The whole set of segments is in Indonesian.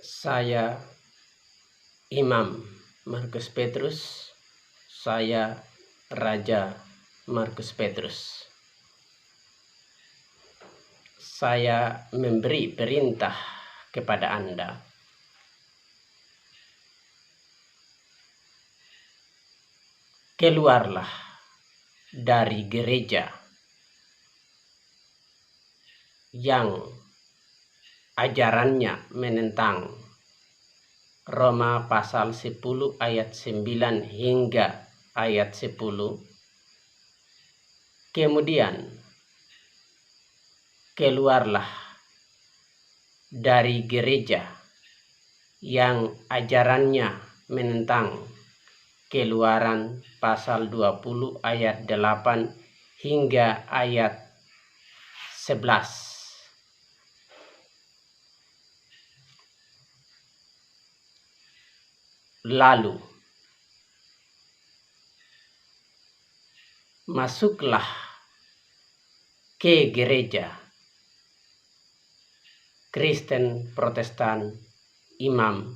Saya Imam Markus Petrus, saya Raja Markus Petrus. Saya memberi perintah kepada Anda. Keluarlah dari gereja yang ajarannya menentang Roma pasal 10 ayat 9 hingga ayat 10. Kemudian keluarlah dari gereja yang ajarannya menentang Keluaran pasal 20 ayat 8 hingga ayat 11. Lalu masuklah ke gereja Kristen Protestan Imam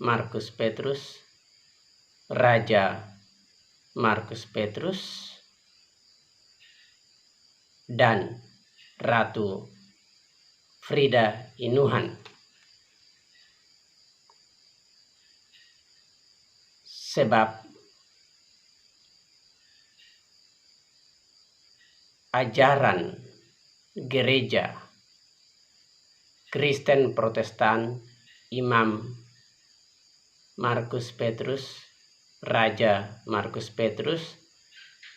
Markus Petrus, Raja Markus Petrus, dan Ratu Frida Inuhan. Sebab ajaran gereja Kristen Protestan Imam Markus Petrus, Raja Markus Petrus,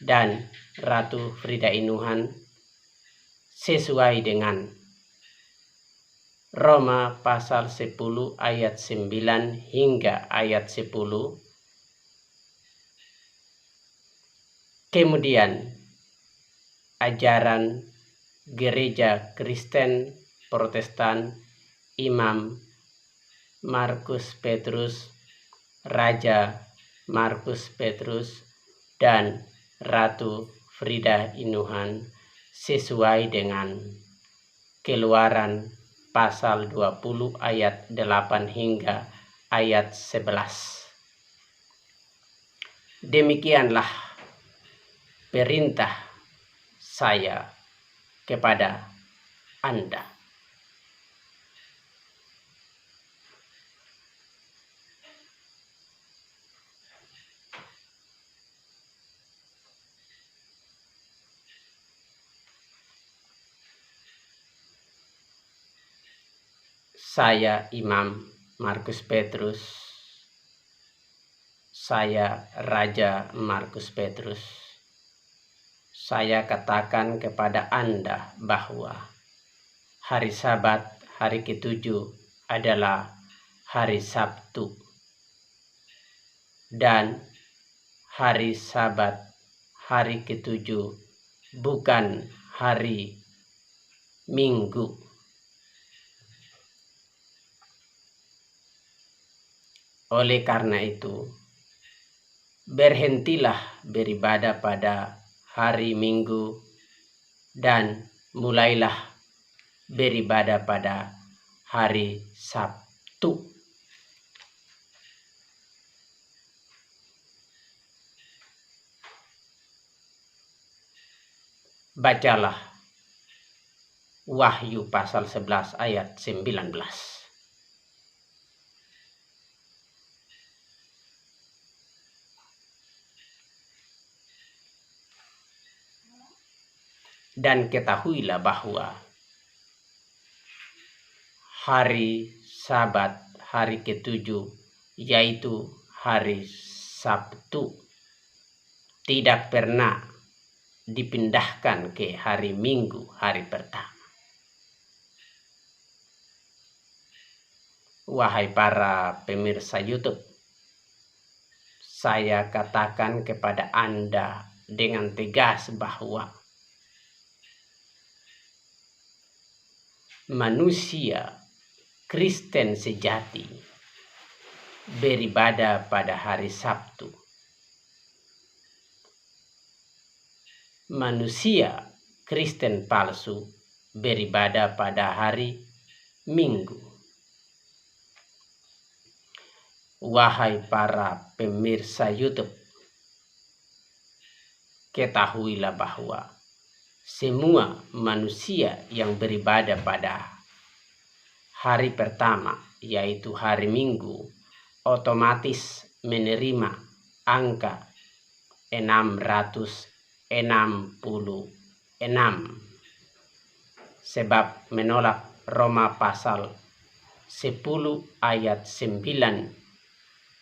dan Ratu Frida Inuhan sesuai dengan Roma pasal 10 ayat 9 hingga ayat 10. Kemudian ajaran gereja Kristen Protestan Imam Markus Petrus, Raja Markus Petrus, dan Ratu Frida Inuhan sesuai dengan Keluaran pasal 20 ayat 8 hingga ayat 11. Demikianlah perintah saya kepada Anda. Saya Imam Markus Petrus, saya Raja Markus Petrus. Saya katakan kepada Anda bahwa hari Sabat, hari ke-7 adalah hari Sabtu, dan hari Sabat, hari ke-7 bukan hari Minggu. Oleh karena itu, berhentilah beribadah pada hari Minggu dan mulailah beribadah pada hari Sabtu. Bacalah Wahyu pasal 11 ayat 19. Dan ketahuilah bahwa hari Sabat, hari ke-7, yaitu hari Sabtu, tidak pernah dipindahkan ke hari Minggu, hari pertama. Wahai para pemirsa YouTube, saya katakan kepada Anda dengan tegas bahwa manusia Kristen sejati beribadah pada hari Sabtu. Manusia Kristen palsu beribadah pada hari Minggu. Wahai para pemirsa YouTube, ketahuilah bahwa semua manusia yang beribadah pada hari pertama, yaitu hari Minggu, otomatis menerima angka 666, sebab menolak Roma pasal 10 ayat 9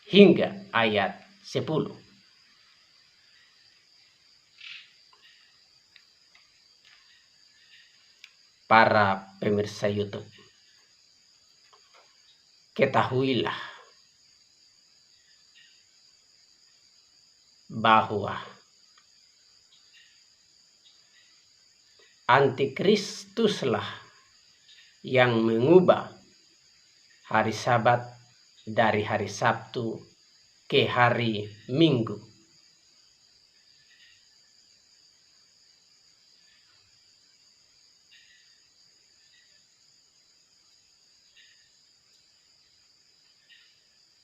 hingga ayat 10. Para pemirsa YouTube, ketahuilah bahwa Antikristuslah yang mengubah hari Sabat dari hari Sabtu ke hari Minggu.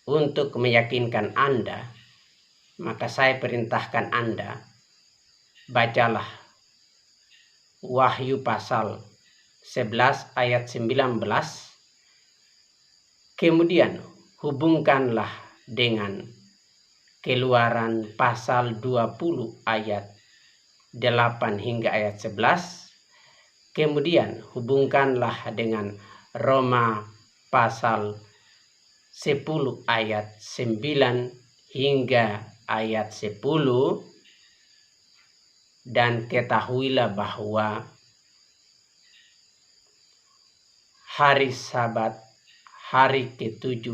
Untuk meyakinkan Anda, maka saya perintahkan Anda, bacalah Wahyu pasal 11 ayat 19, kemudian hubungkanlah dengan Keluaran pasal 20 ayat 8 hingga ayat 11, kemudian hubungkanlah dengan Roma pasal 10 ayat 9 hingga ayat 10, dan ketahuilah bahwa hari Sabat, hari ke-7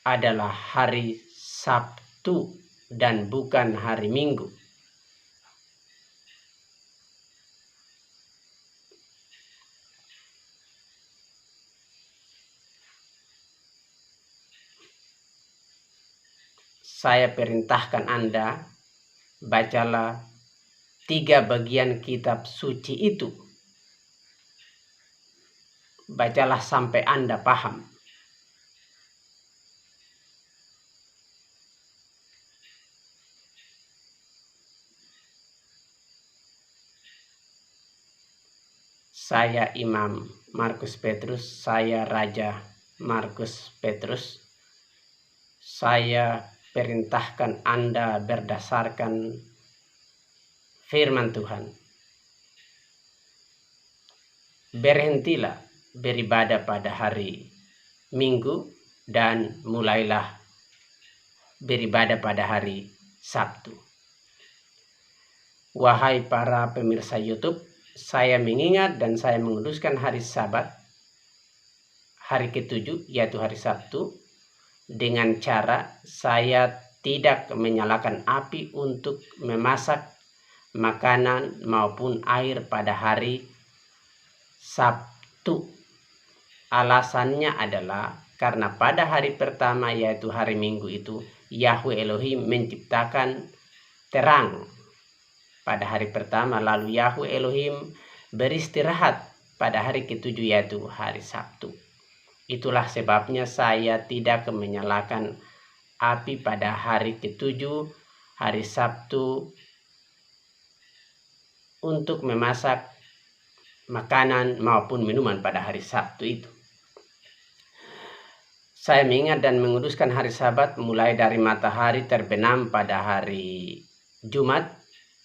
adalah hari Sabtu dan bukan hari Minggu. Saya perintahkan Anda, bacalah 3 bagian kitab suci itu. Bacalah sampai Anda paham. Saya Imam Markus Petrus, saya Raja Markus Petrus. Saya perintahkan Anda berdasarkan firman Tuhan. Berhentilah beribadah pada hari Minggu dan mulailah beribadah pada hari Sabtu. Wahai para pemirsa YouTube, saya mengingat dan saya menguduskan hari Sabat, hari ke-7 yaitu hari Sabtu, dengan cara saya tidak menyalakan api untuk memasak makanan maupun air pada hari Sabtu. Alasannya adalah karena pada hari pertama yaitu hari Minggu itu Yahweh Elohim menciptakan terang pada hari pertama, lalu Yahweh Elohim beristirahat pada hari ke-7 yaitu hari Sabtu. Itulah sebabnya saya tidak menyalakan api pada hari ke-7, hari Sabtu, untuk memasak makanan maupun minuman pada hari Sabtu itu. Saya mengingat dan menguduskan hari Sabat mulai dari matahari terbenam pada hari Jumat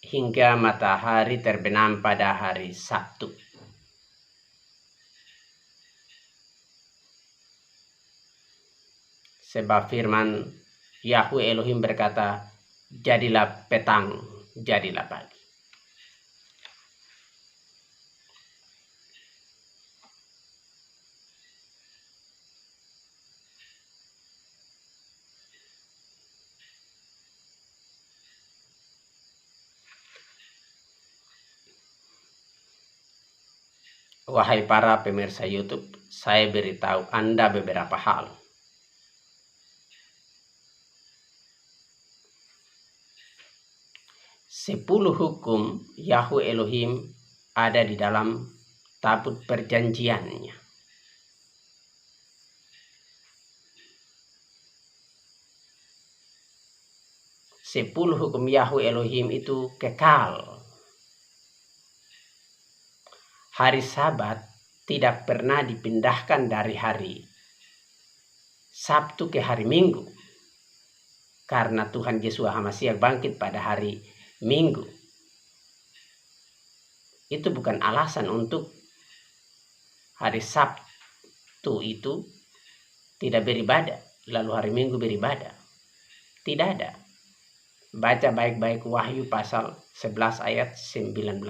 hingga matahari terbenam pada hari Sabtu. Sebab firman Yahweh Elohim berkata, jadilah petang, jadilah pagi. Wahai para pemirsa YouTube, saya beritahu Anda beberapa hal. Sepuluh hukum Yahweh Elohim ada di dalam tabut perjanjiannya. 10 hukum Yahweh Elohim itu kekal. Hari Sabat tidak pernah dipindahkan dari hari Sabtu ke hari Minggu. Karena Tuhan Yesus HaMashiach bangkit pada hari Minggu. Itu bukan alasan untuk hari Sabtu itu tidak beribadah, lalu hari Minggu beribadah. Tidak ada. Baca baik-baik Wahyu pasal 11 ayat 19.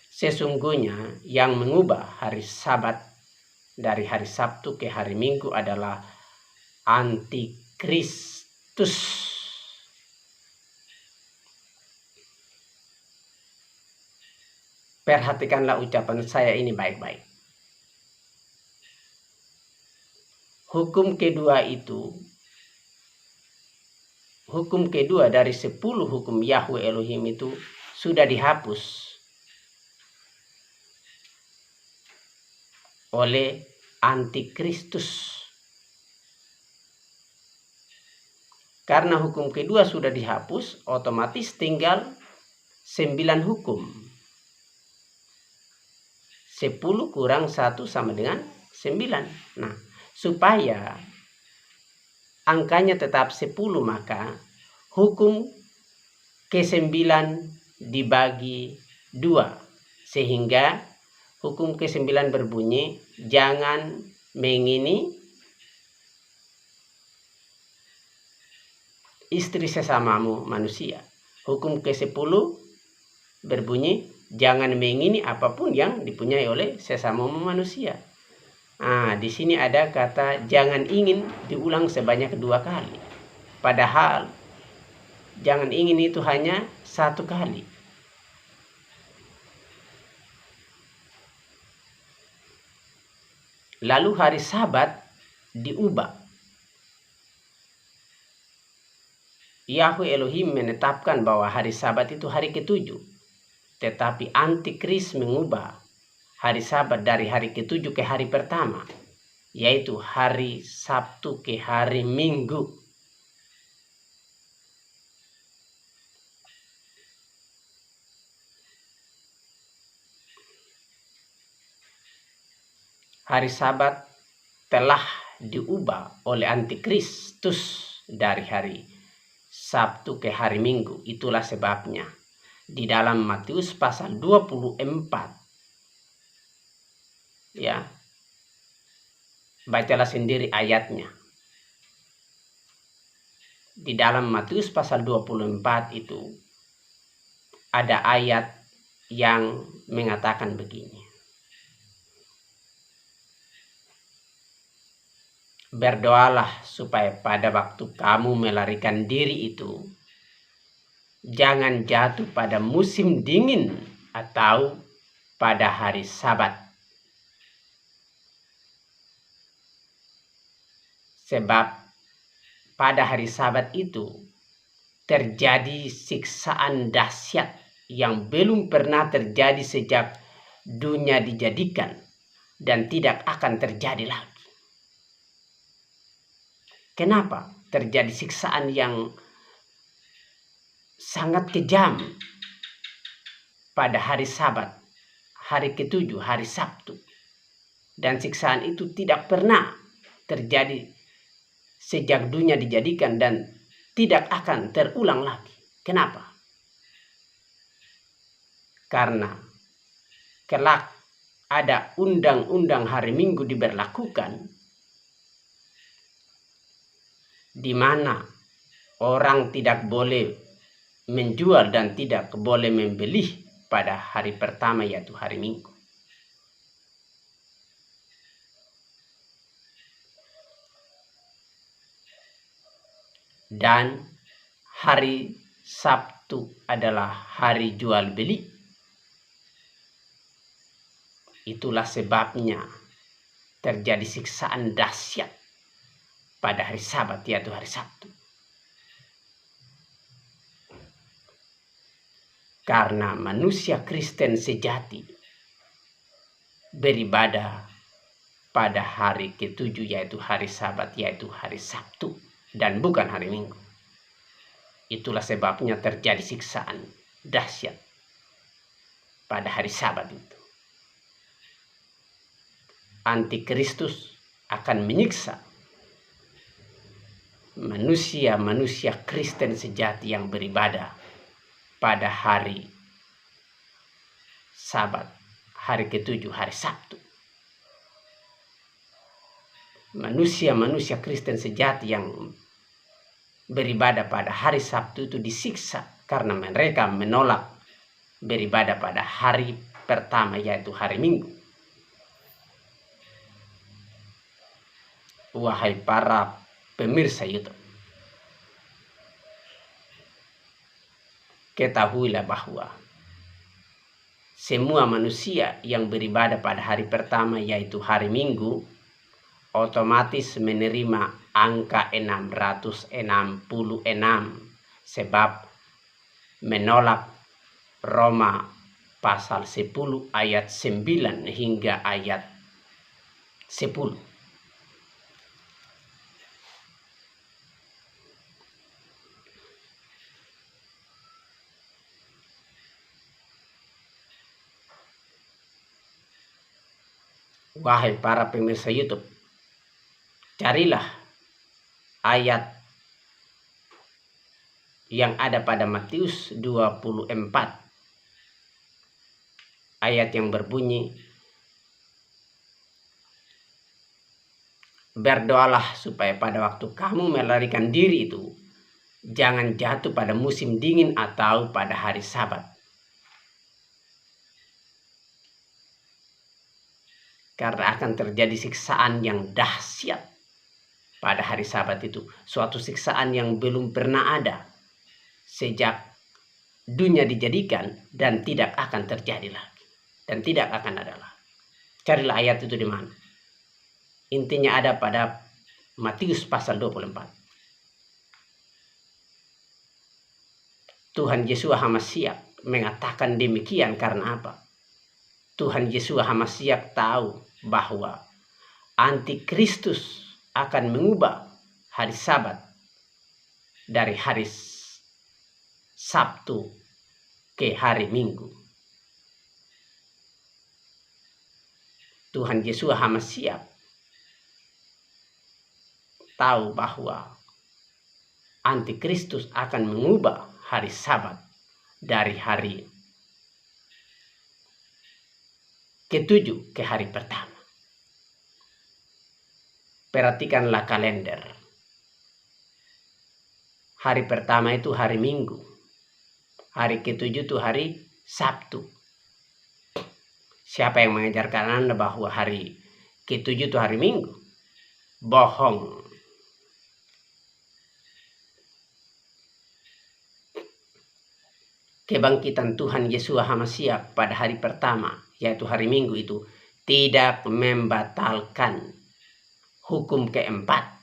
Sesungguhnya yang mengubah hari Sabat dari hari Sabtu ke hari Minggu adalah antikristus. Perhatikanlah ucapan saya ini baik-baik. Hukum kedua dari 10 hukum Yahweh Elohim itu sudah dihapus oleh antikristus. Karena hukum kedua sudah dihapus, otomatis tinggal 9 hukum. 10 kurang 1 sama dengan 9. Nah, supaya angkanya tetap 10, maka hukum ke-9 dibagi 2. Sehingga hukum ke-9 berbunyi, jangan mengini istri sesamamu manusia. Hukum ke-10 berbunyi, jangan mengini apapun yang dipunyai oleh sesamamu manusia. Nah, di sini ada kata jangan ingin diulang sebanyak 2 kali. Padahal jangan ingin itu hanya 1 kali. Lalu hari Sabat diubah. Yahweh Elohim menetapkan bahwa hari Sabat itu hari ke-7. Tetapi antikris mengubah hari Sabat dari hari ke-7 ke hari pertama, yaitu hari Sabtu ke hari Minggu. Hari Sabat telah diubah oleh antikristus dari hari Sabtu ke hari Minggu. Itulah sebabnya di dalam Matius pasal 24, ya, bacalah sendiri ayatnya. Di dalam Matius pasal 24 itu ada ayat yang mengatakan begini. Berdoalah supaya pada waktu kamu melarikan diri itu jangan jatuh pada musim dingin atau pada hari Sabat. Sebab pada hari Sabat itu terjadi siksaan dahsyat yang belum pernah terjadi sejak dunia dijadikan dan tidak akan terjadi lagi. Kenapa terjadi siksaan yang sangat kejam pada hari Sabat, hari ke-7, hari Sabtu? Dan siksaan itu tidak pernah terjadi sejak dunia dijadikan dan tidak akan terulang lagi. Kenapa? Karena kelak ada undang-undang hari Minggu diberlakukan, di mana orang tidak boleh menjual dan tidak boleh membeli pada hari pertama, yaitu hari Minggu. Dan hari Sabtu adalah hari jual beli. Itulah sebabnya terjadi siksaan dahsyat pada hari Sabat, yaitu hari Sabtu. Karena manusia Kristen sejati beribadah pada hari ke-7, yaitu hari Sabat, yaitu hari Sabtu, dan bukan hari Minggu. Itulah sebabnya terjadi siksaan dahsyat pada hari Sabat itu. Antikristus akan menyiksa manusia-manusia Kristen sejati yang beribadah pada hari Sabat, hari ketujuh, hari Sabtu. Manusia-manusia Kristen sejati yang beribadah pada hari Sabtu itu disiksa karena mereka menolak beribadah pada hari pertama, yaitu hari Minggu. Wahai para pemirsa YouTube, ketahuilah bahwa semua manusia yang beribadah pada hari pertama, yaitu hari Minggu, otomatis menerima angka 666 sebab menolak Roma pasal 10 ayat 9 hingga ayat 10. Wahai para pemirsa YouTube, carilah ayat yang ada pada Matius 24, ayat yang berbunyi, berdoalah supaya pada waktu kamu melarikan diri itu jangan jatuh pada musim dingin atau pada hari Sabat. Karena akan terjadi siksaan yang dahsyat pada hari Sabat itu. Suatu siksaan yang belum pernah ada sejak dunia dijadikan dan tidak akan terjadi lagi. Dan tidak akan ada lagi. Carilah ayat itu di mana. Intinya ada pada Matius pasal 24. Tuhan Yesus HaMasyiah mengatakan demikian karena apa? Tuhan Yesus HaMasyiah tahu bahwa Antikristus akan mengubah hari Sabat dari hari Sabtu ke hari Minggu. Tuhan Yesus HaMasyiah tahu bahwa Antikristus akan mengubah hari Sabat dari hari ketujuh ke hari pertama. Perhatikanlah kalender. Hari pertama itu hari Minggu. Hari ketujuh itu hari Sabtu. Siapa yang mengajarkan Anda bahwa hari ketujuh itu hari Minggu? Bohong. Kebangkitan Tuhan Yesus HaMasyiah pada hari pertama, yaitu hari Minggu itu, tidak membatalkan hukum keempat.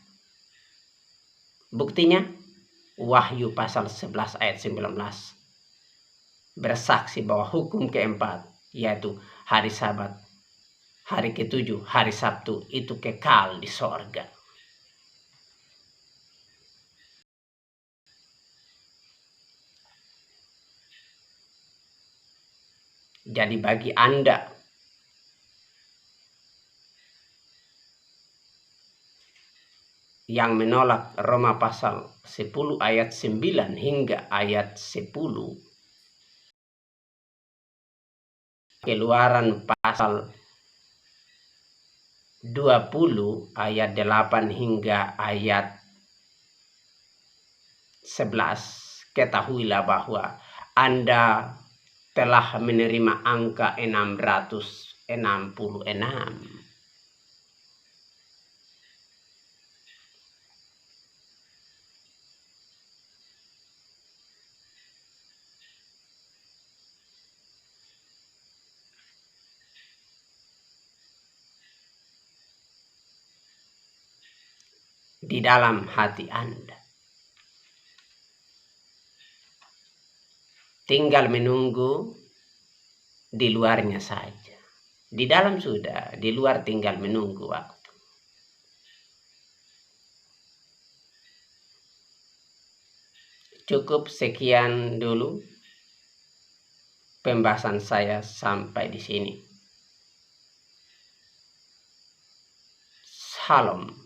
Buktinya, Wahyu pasal 11 ayat 19 bersaksi bahwa hukum keempat, yaitu hari Sabat, hari ketujuh, hari Sabtu, itu kekal di sorga. Jadi bagi Anda yang menolak Roma pasal 10 ayat 9 hingga ayat 10, Keluaran pasal 20 ayat 8 hingga ayat 11, ketahuilah bahwa Anda telah menerima angka 666. Di dalam hati Anda. Tinggal menunggu di luarnya saja. Di dalam sudah, di luar tinggal menunggu waktu. Cukup sekian dulu pembahasan saya sampai di sini. Salam.